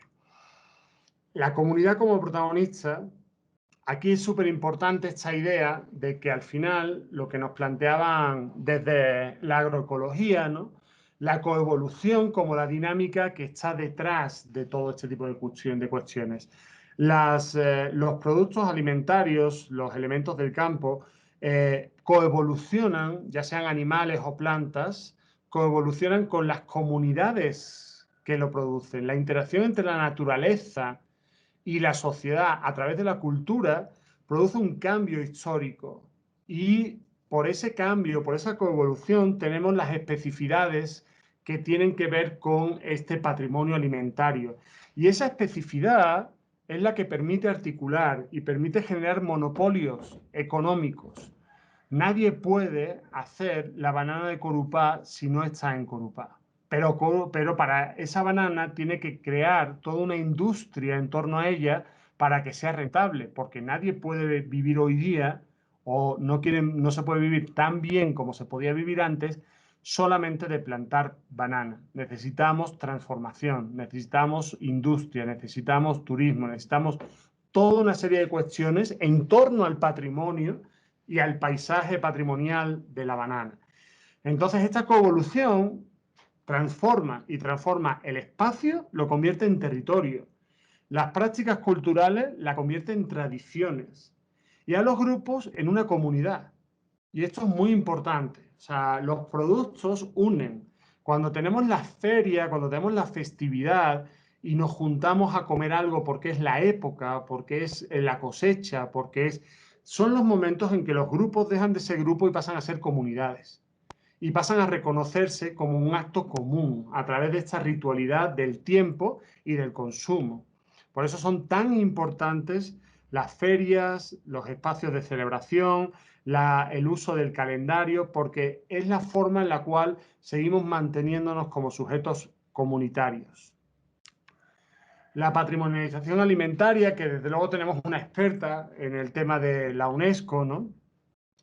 La comunidad como protagonista, aquí es súper importante esta idea de que al final lo que nos planteaban desde la agroecología, ¿no? La coevolución como la dinámica que está detrás de todo este tipo de cuestiones. Los productos alimentarios, los elementos del campo, coevolucionan, ya sean animales o plantas, coevolucionan con las comunidades que lo producen. La interacción entre la naturaleza y la sociedad a través de la cultura produce un cambio histórico y por ese cambio, por esa coevolución, tenemos las especificidades que tienen que ver con este patrimonio alimentario. Y esa especificidad es la que permite articular y permite generar monopolios económicos. Nadie puede hacer la banana de Corupá si no está en Corupá. Pero para esa banana tiene que crear toda una industria en torno a ella para que sea rentable, porque nadie puede vivir hoy día o no se puede vivir tan bien como se podía vivir antes solamente de plantar banana. Necesitamos transformación, necesitamos industria, necesitamos turismo, necesitamos toda una serie de cuestiones en torno al patrimonio y al paisaje patrimonial de la banana. Entonces, esta coevolución transforma el espacio, lo convierte en territorio. Las prácticas culturales la convierte en tradiciones y a los grupos en una comunidad. Y esto es muy importante. O sea, los productos unen. Cuando tenemos la feria, cuando tenemos la festividad y nos juntamos a comer algo porque es la época, porque es la cosecha, son los momentos en que los grupos dejan de ser grupos y pasan a ser comunidades. Y pasan a reconocerse como un acto común a través de esta ritualidad del tiempo y del consumo. Por eso son tan importantes las ferias, los espacios de celebración, el uso del calendario, porque es la forma en la cual seguimos manteniéndonos como sujetos comunitarios. La patrimonialización alimentaria, que desde luego tenemos una experta en el tema de la UNESCO, ¿no?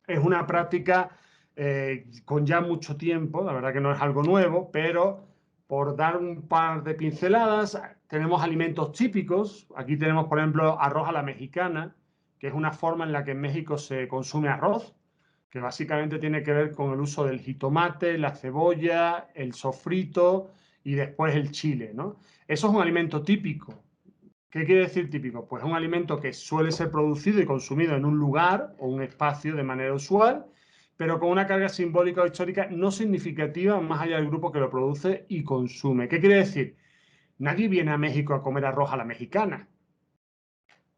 Es una práctica con ya mucho tiempo, la verdad que no es algo nuevo, pero Por dar un par de pinceladas, tenemos alimentos típicos. Aquí tenemos, por ejemplo, arroz a la mexicana, que es una forma en la que en México se consume arroz, que básicamente tiene que ver con el uso del jitomate, la cebolla, el sofrito y después el chile, ¿no? Eso es un alimento típico. ¿Qué quiere decir típico? Pues es un alimento que suele ser producido y consumido en un lugar o un espacio de manera usual, pero con una carga simbólica o histórica no significativa más allá del grupo que lo produce y consume. ¿Qué quiere decir? Nadie viene a México a comer arroz a la mexicana.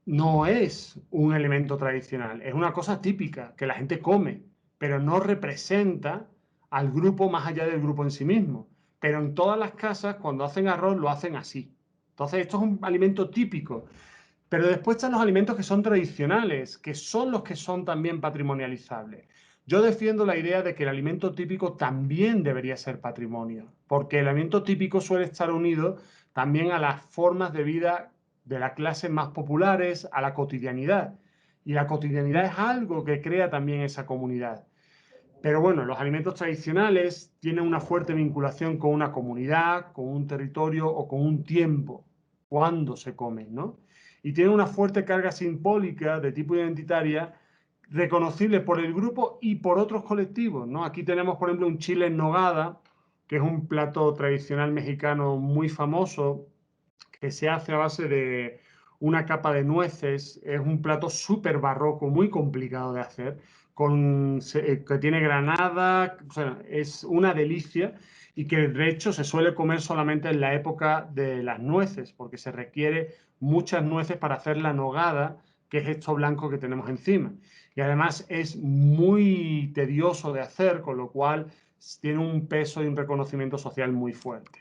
No es un elemento tradicional, es una cosa típica que la gente come, pero no representa al grupo más allá del grupo en sí mismo. Pero en todas las casas, cuando hacen arroz, lo hacen así. Entonces, esto es un alimento típico. Pero después están los alimentos que son tradicionales, que son los que son también patrimonializables. Yo defiendo la idea de que el alimento típico también debería ser patrimonio, porque el alimento típico suele estar unido también a las formas de vida de las clases más populares, a la cotidianidad. Y la cotidianidad es algo que crea también esa comunidad. Pero bueno, los alimentos tradicionales tienen una fuerte vinculación con una comunidad, con un territorio o con un tiempo, cuando se comen, ¿no? Y tienen una fuerte carga simbólica de tipo identitaria, reconocible por el grupo y por otros colectivos, ¿no? Aquí tenemos, por ejemplo, un chile en nogada, que es un plato tradicional mexicano muy famoso, que se hace a base de una capa de nueces. Es un plato súper barroco, muy complicado de hacer, que tiene granada, o sea, es una delicia y que de hecho se suele comer solamente en la época de las nueces, porque se requiere muchas nueces para hacer la nogada, que es esto blanco que tenemos encima. Y además es muy tedioso de hacer, con lo cual tiene un peso y un reconocimiento social muy fuerte.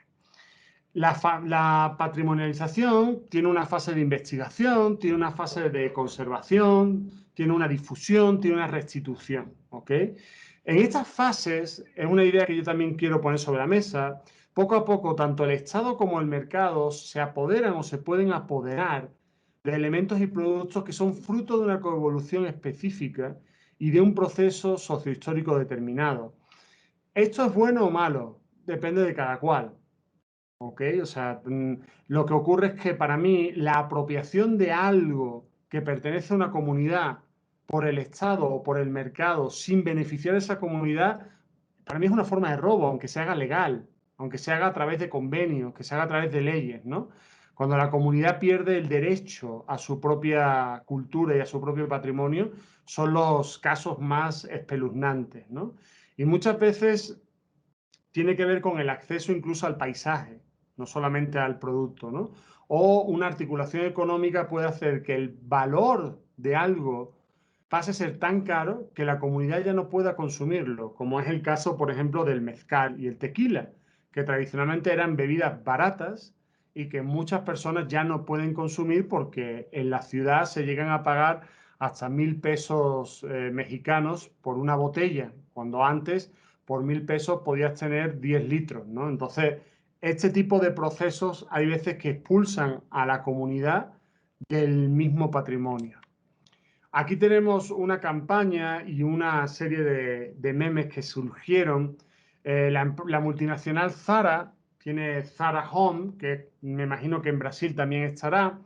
La patrimonialización tiene una fase de investigación, tiene una fase de conservación, tiene una difusión, tiene una restitución. ¿Ok? En estas fases, es una idea que yo también quiero poner sobre la mesa, poco a poco tanto el Estado como el mercado se apoderan o se pueden apoderar de elementos y productos que son fruto de una coevolución específica y de un proceso sociohistórico determinado. ¿Esto es bueno o malo? Depende de cada cual. ¿Ok? O sea, lo que ocurre es que para mí la apropiación de algo que pertenece a una comunidad por el Estado o por el mercado sin beneficiar a esa comunidad, para mí es una forma de robo, aunque se haga legal, aunque se haga a través de convenios, que se haga a través de leyes, ¿no? Cuando la comunidad pierde el derecho a su propia cultura y a su propio patrimonio, son los casos más espeluznantes, ¿no? Y muchas veces tiene que ver con el acceso incluso al paisaje, no solamente al producto, ¿no? O una articulación económica puede hacer que el valor de algo pase a ser tan caro que la comunidad ya no pueda consumirlo, como es el caso, por ejemplo, del mezcal y el tequila, que tradicionalmente eran bebidas baratas y que muchas personas ya no pueden consumir porque en la ciudad se llegan a pagar hasta 1.000 pesos mexicanos por una botella, cuando antes por 1.000 pesos podías tener 10 litros, ¿no? Entonces, este tipo de procesos hay veces que expulsan a la comunidad del mismo patrimonio. Aquí tenemos una campaña y una serie de memes que surgieron. La multinacional Zara, tiene Zara Home, que me imagino que en Brasil también estará,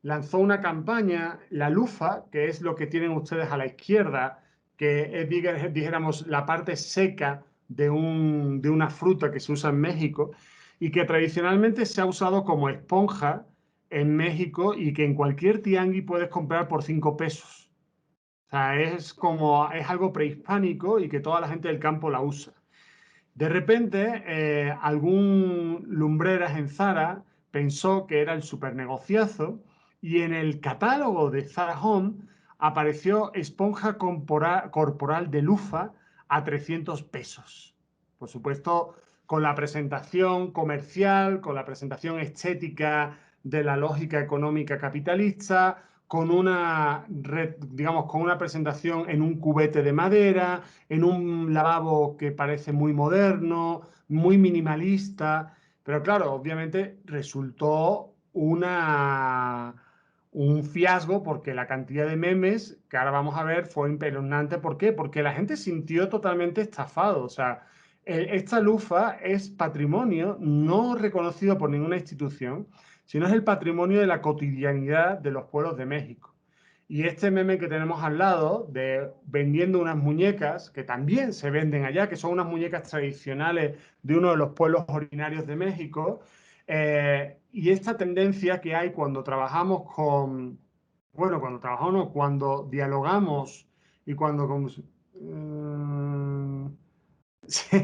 lanzó una campaña, la lufa, que es lo que tienen ustedes a la izquierda, que es, dijéramos, la parte seca de una fruta que se usa en México y que tradicionalmente se ha usado como esponja en México y que en cualquier tianguis puedes comprar por 5 pesos. O sea, es algo prehispánico y que toda la gente del campo la usa. De repente, algún lumbreras en Zara pensó que era el super negociazo y en el catálogo de Zara Home apareció esponja corporal de lufa a 300 pesos. Por supuesto, con la presentación comercial, con la presentación estética de la lógica económica capitalista, con una, digamos, con una presentación en un cubete de madera, en un lavabo que parece muy moderno, muy minimalista, pero claro, obviamente resultó un fiasco porque la cantidad de memes que ahora vamos a ver fue impresionante. ¿Por qué? Porque la gente sintió totalmente estafado. O sea, Esta lufa es patrimonio no reconocido por ninguna institución, sino es el patrimonio de la cotidianidad de los pueblos de México. Y este meme que tenemos al lado, de vendiendo unas muñecas, que también se venden allá, que son unas muñecas tradicionales de uno de los pueblos originarios de México, y esta tendencia que hay cuando trabajamos con, bueno, cuando trabajamos, cuando dialogamos y cuando... Sí.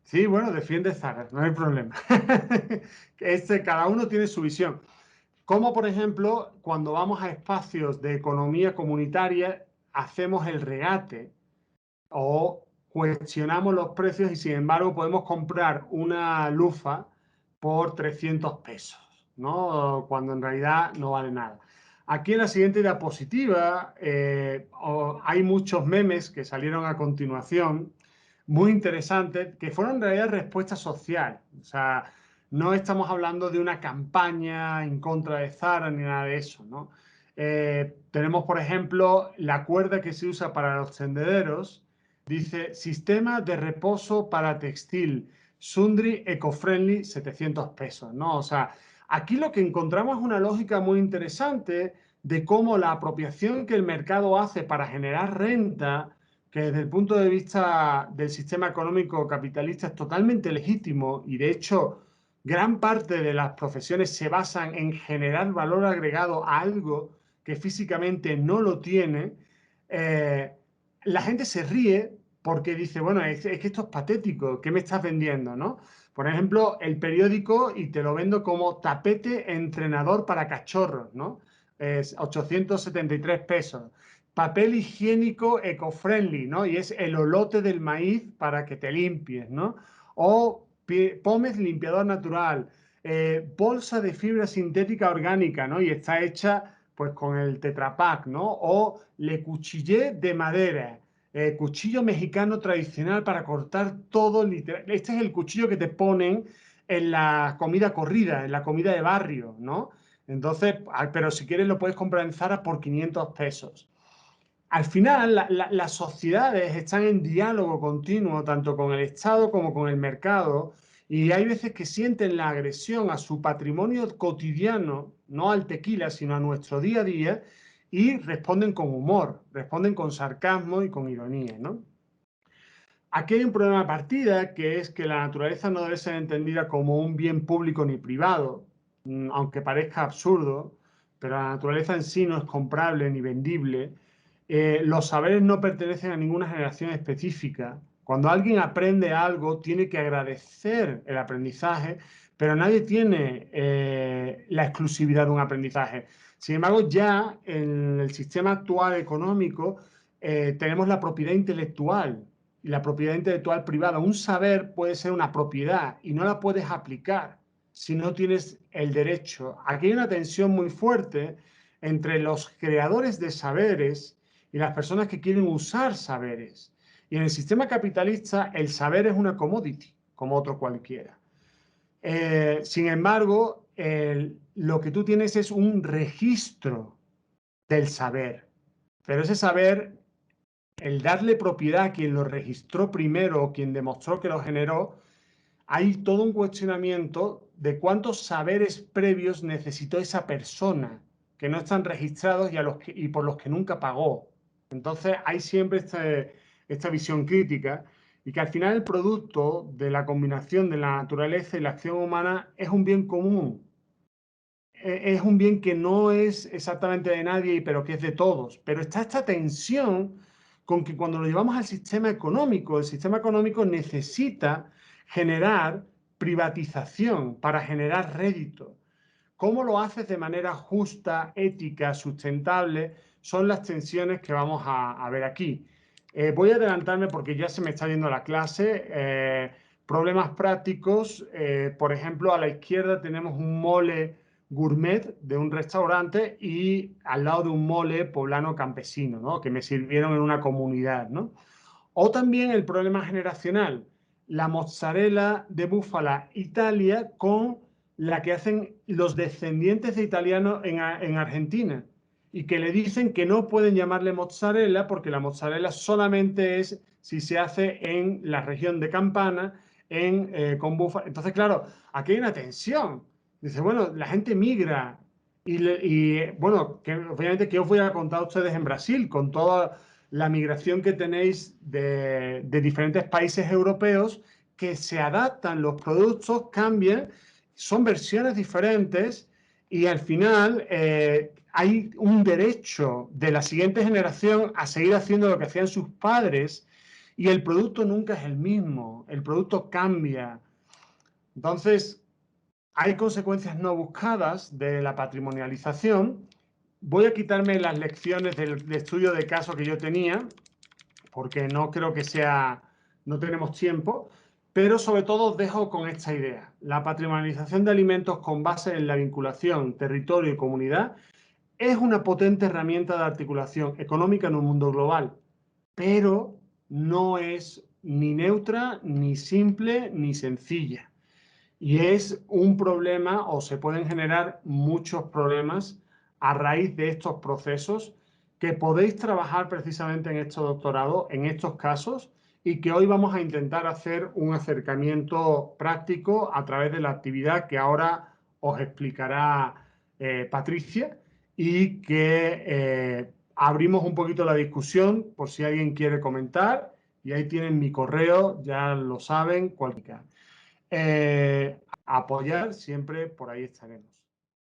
Sí, bueno, defiende Zara, no hay problema. Cada uno tiene su visión. Como, por ejemplo, cuando vamos a espacios de economía comunitaria, hacemos el regate o cuestionamos los precios y, sin embargo, podemos comprar una lufa por 300 pesos, ¿no? Cuando en realidad no vale nada. Aquí en la siguiente diapositiva hay muchos memes que salieron a continuación, muy interesantes, que fueron en realidad respuesta social. O sea, no estamos hablando de una campaña en contra de Zara ni nada de eso, ¿no? Tenemos, por ejemplo, la cuerda que se usa para los tendederos. Dice, sistema de reposo para textil, Sundry Eco-Friendly, 700 pesos, ¿no? O sea, aquí lo que encontramos es una lógica muy interesante de cómo la apropiación que el mercado hace para generar renta, que desde el punto de vista del sistema económico capitalista es totalmente legítimo y de hecho gran parte de las profesiones se basan en generar valor agregado a algo que físicamente no lo tiene, la gente se ríe porque dice, bueno, es que esto es patético, ¿qué me estás vendiendo, no? Por ejemplo, el periódico, y te lo vendo como tapete entrenador para cachorros, ¿no? Es 873 pesos. Papel higiénico eco-friendly, ¿no? Y es el olote del maíz para que te limpies, ¿no? O Pómez limpiador natural, bolsa de fibra sintética orgánica, ¿no? Y está hecha pues con el Tetra Pak, ¿no? O Le Cuchillé de madera, cuchillo mexicano tradicional para cortar todo literal. Este es el cuchillo que te ponen en la comida corrida, en la comida de barrio, ¿no? Entonces, pero si quieres lo puedes comprar en Zara por 500 pesos. Al final, las sociedades están en diálogo continuo tanto con el Estado como con el mercado, y hay veces que sienten la agresión a su patrimonio cotidiano, no al tequila, sino a nuestro día a día, y responden con humor, responden con sarcasmo y con ironía, ¿no? Aquí hay un problema de partida, que es que la naturaleza no debe ser entendida como un bien público ni privado, aunque parezca absurdo, pero la naturaleza en sí no es comprable ni vendible. Los saberes no pertenecen a ninguna generación específica. Cuando alguien aprende algo, tiene que agradecer el aprendizaje, pero nadie tiene la exclusividad de un aprendizaje. Sin embargo, ya en el sistema actual económico tenemos la propiedad intelectual y la propiedad intelectual privada. Un saber puede ser una propiedad y no la puedes aplicar si no tienes el derecho. Aquí hay una tensión muy fuerte entre los creadores de saberes y las personas que quieren usar saberes. Y en el sistema capitalista el saber es una commodity, como otro cualquiera. Sin embargo, lo que tú tienes es un registro del saber, pero ese saber, el darle propiedad a quien lo registró primero o quien demostró que lo generó, hay todo un cuestionamiento de cuántos saberes previos necesitó esa persona que no están registrados y por los que nunca pagó. Entonces hay siempre esta visión crítica, y que al final el producto de la combinación de la naturaleza y la acción humana es un bien común. Es un bien que no es exactamente de nadie, pero que es de todos. Pero está esta tensión con que cuando lo llevamos al sistema económico, el sistema económico necesita generar privatización para generar rédito. ¿Cómo lo haces de manera justa, ética, sustentable? Son las tensiones que vamos a ver aquí. Voy a adelantarme porque ya se me está yendo la clase. Problemas prácticos. Por ejemplo, a la izquierda tenemos un mole gourmet de un restaurante y al lado de un mole poblano campesino, ¿no? Que me sirvieron en una comunidad, ¿no? O también el problema generacional, la mozzarella de búfala Italia con la que hacen los descendientes de italianos en Argentina. y que le dicen que no pueden llamarle mozzarella porque la mozzarella solamente es si se hace en la región de Campana, con búfala. Entonces, claro, aquí hay una tensión. Dice, bueno, la gente migra bueno, obviamente, ¿qué os voy a contar a ustedes en Brasil con toda la migración que tenéis de diferentes países europeos que se adaptan, los productos cambian, son versiones diferentes y al final hay un derecho de la siguiente generación a seguir haciendo lo que hacían sus padres y el producto nunca es el mismo, el producto cambia. Entonces, hay consecuencias no buscadas de la patrimonialización. Voy a quitarme las lecciones del estudio de caso que yo tenía, porque no creo que sea, no tenemos tiempo, pero sobre todo os dejo con esta idea. La patrimonialización de alimentos con base en la vinculación territorio y comunidad es una potente herramienta de articulación económica en un mundo global, pero no es ni neutra, ni simple, ni sencilla. Y es un problema, o se pueden generar muchos problemas a raíz de estos procesos que podéis trabajar precisamente en este doctorado, en estos casos, y que hoy vamos a intentar hacer un acercamiento práctico a través de la actividad que ahora os explicará Patricia y que abrimos un poquito la discusión por si alguien quiere comentar. Y ahí tienen mi correo, ya lo saben, cualquiera. Apoyar, siempre por ahí estaremos.